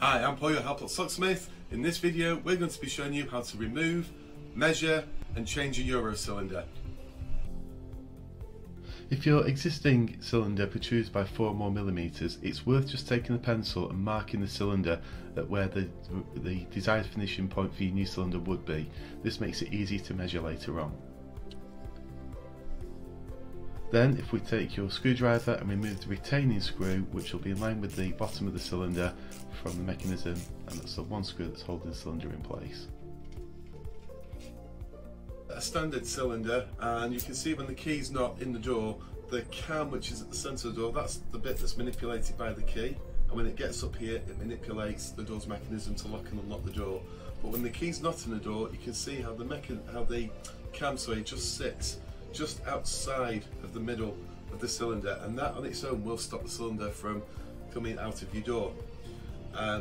Hi, I'm Paul, your Untitled Locksmith. In this video, we're going to be showing you how to remove, measure and change a Euro cylinder. If your existing cylinder protrudes by 4 or more millimeters, it's worth just taking a pencil and marking the cylinder at where the desired finishing point for your new cylinder would be. This makes it easy to measure later on. Then, if we take your screwdriver and remove the retaining screw, which will be in line with the bottom of the cylinder from the mechanism, and that's the one screw that's holding the cylinder in place. A standard cylinder, and you can see when the key's not in the door, the cam which is at the centre of the door, that's the bit that's manipulated by the key, and when it gets up here it manipulates the door's mechanism to lock and unlock the door. But when the key's not in the door, you can see how the cam just sits just outside of the middle of the cylinder, and that on its own will stop the cylinder from coming out of your door.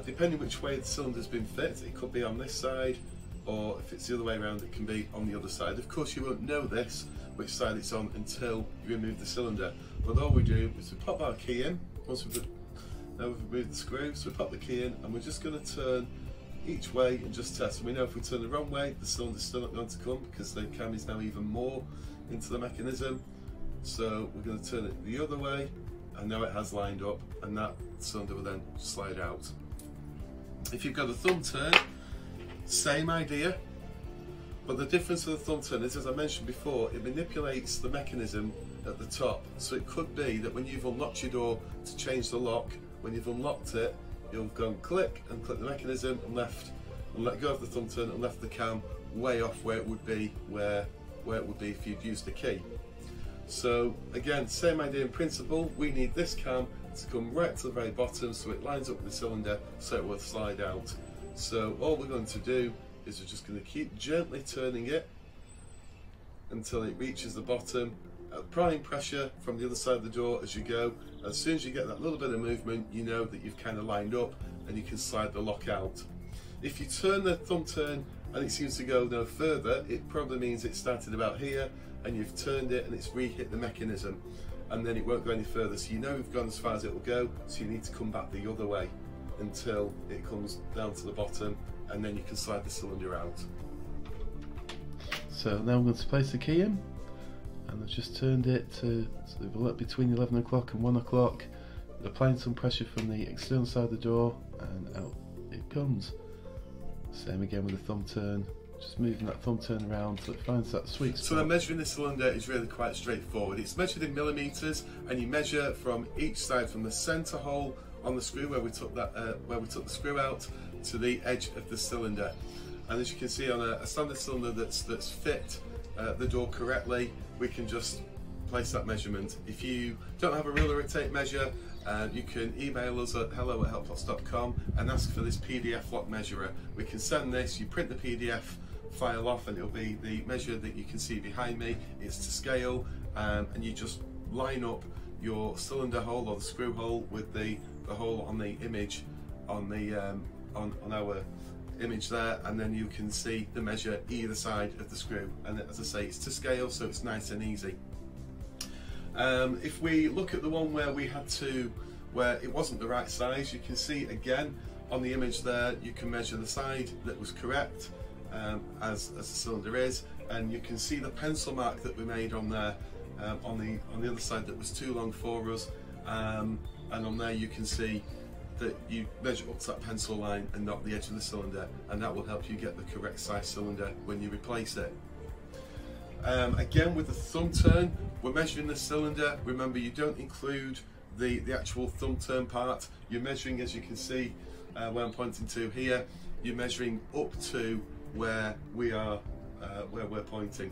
Depending which way the cylinder's been fit, it could be on this side, or if it's the other way around it can be on the other side. Of course you won't know this, which side it's on, until you remove the cylinder. But all we do is we pop our key in. Once we've removed the screw, so we pop the key in and we're just going to turn each way and just test. And we know if we turn the wrong way, the cylinder's still not going to come because the cam is now even more into the mechanism. So we're going to turn it the other way, and now it has lined up, and that cylinder will then slide out. If you've got a thumb turn, same idea, but the difference with the thumb turn is, as I mentioned before, it manipulates the mechanism at the top. So it could be that when you've unlocked your door to change the lock, when you've unlocked it, you'll go and click the mechanism and let go of the thumb turn and left the cam way off where it would be if you'd used the key. So again, same idea in principle. We need this cam to come right to the very bottom so it lines up with the cylinder so it will slide out. So all we're going to do is we're just going to keep gently turning it until it reaches the bottom, applying pressure from the other side of the door as you go. As soon as you get that little bit of movement, you know that you've kind of lined up and you can slide the lock out. If you turn the thumb turn and it seems to go no further, it probably means it started about here and you've turned it and it's re-hit the mechanism, and then it won't go any further. So you know you've gone as far as it will go, so you need to come back the other way until it comes down to the bottom, and then you can slide the cylinder out. So now I'm going to place the key in, and I've just turned it to between 11 o'clock and 1 o'clock, applying some pressure from the external side of the door, and out it comes. Same again with the thumb turn, just moving that thumb turn around till it finds that sweet spot. So measuring the cylinder is really quite straightforward. It's measured in millimeters, and you measure from each side, from the centre hole on the screw where we took the screw out to the edge of the cylinder. And as you can see on a standard cylinder that's fit the door correctly, we can just place that measurement. If you don't have a ruler or a tape measure, you can email us at hello@helplots.com and ask for this PDF lock measurer. We can send this, you print the PDF file off, and it'll be the measure that you can see behind me. It's to scale, and you just line up your cylinder hole or the screw hole with the hole on the image on our image there, and then you can see the measure either side of the screw. And as I say, it's to scale, so it's nice and easy. If we look at the one where it wasn't the right size, you can see again on the image there, you can measure the side that was correct, as the cylinder is, and you can see the pencil mark that we made on there, on the other side that was too long for us, and on there you can see that you measure up to that pencil line and not the edge of the cylinder, and that will help you get the correct size cylinder when you replace it. Again, with the thumb turn, we're measuring the cylinder. Remember, you don't include the actual thumb turn part. You're measuring, as you can see where I'm pointing to here, you're measuring up to where we're pointing.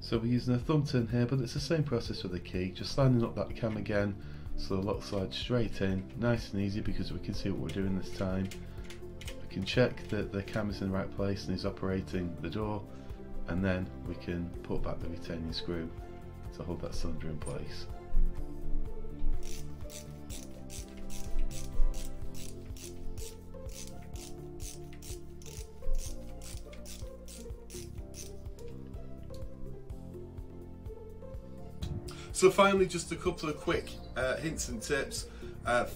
So we're using a thumb turn here, but it's the same process with the key, just lining up that cam again so the lock slides straight in, nice and easy, because we can see what we're doing this time. We can check that the cam is in the right place and is operating the door, and then we can put back the retaining screw to hold that cylinder in place. So finally, just a couple of quick hints and tips.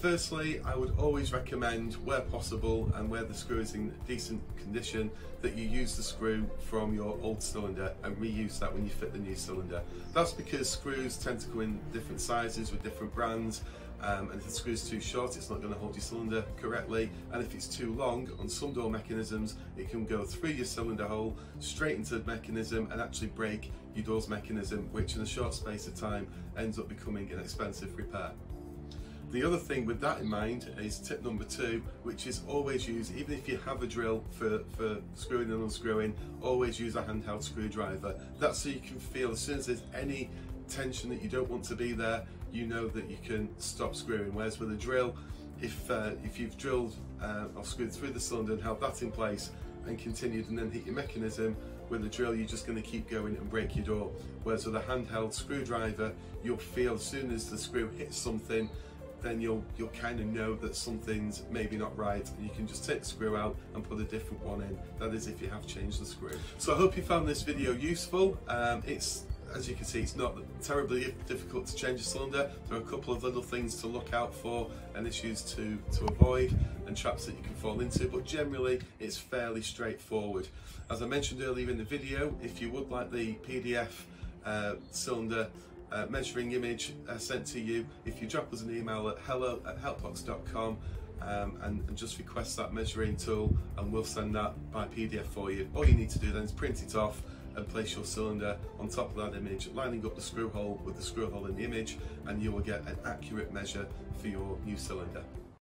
Firstly, I would always recommend, where possible and where the screw is in decent condition, that you use the screw from your old cylinder and reuse that when you fit the new cylinder. That's because screws tend to come in different sizes with different brands, and if the screw's too short, it's not going to hold your cylinder correctly, and if it's too long, on some door mechanisms, it can go through your cylinder hole, straight into the mechanism, and actually break your door's mechanism, which in a short space of time ends up becoming an expensive repair. The other thing with that in mind is tip number 2, which is always use, even if you have a drill for screwing and unscrewing, always use a handheld screwdriver. That's so you can feel as soon as there's any tension that you don't want to be there, you know that you can stop screwing. Whereas with a drill, if you've drilled or screwed through the cylinder and held that in place and continued and then hit your mechanism, with a drill you're just going to keep going and break your door. Whereas with a handheld screwdriver, you'll feel as soon as the screw hits something, then you'll kind of know that something's maybe not right, and you can just take the screw out and put a different one in. That is if you have changed the screw. So I hope you found this video useful. As you can see, it's not terribly difficult to change a cylinder. There are a couple of little things to look out for and issues to avoid and traps that you can fall into, but generally it's fairly straightforward. As I mentioned earlier in the video, if you would like the PDF cylinder measuring image sent to you, if you drop us an email at hello@helpbox.com and just request that measuring tool, and we'll send that by PDF for you. All you need to do then is print it off and place your cylinder on top of that image, lining up the screw hole with the screw hole in the image, and you will get an accurate measure for your new cylinder.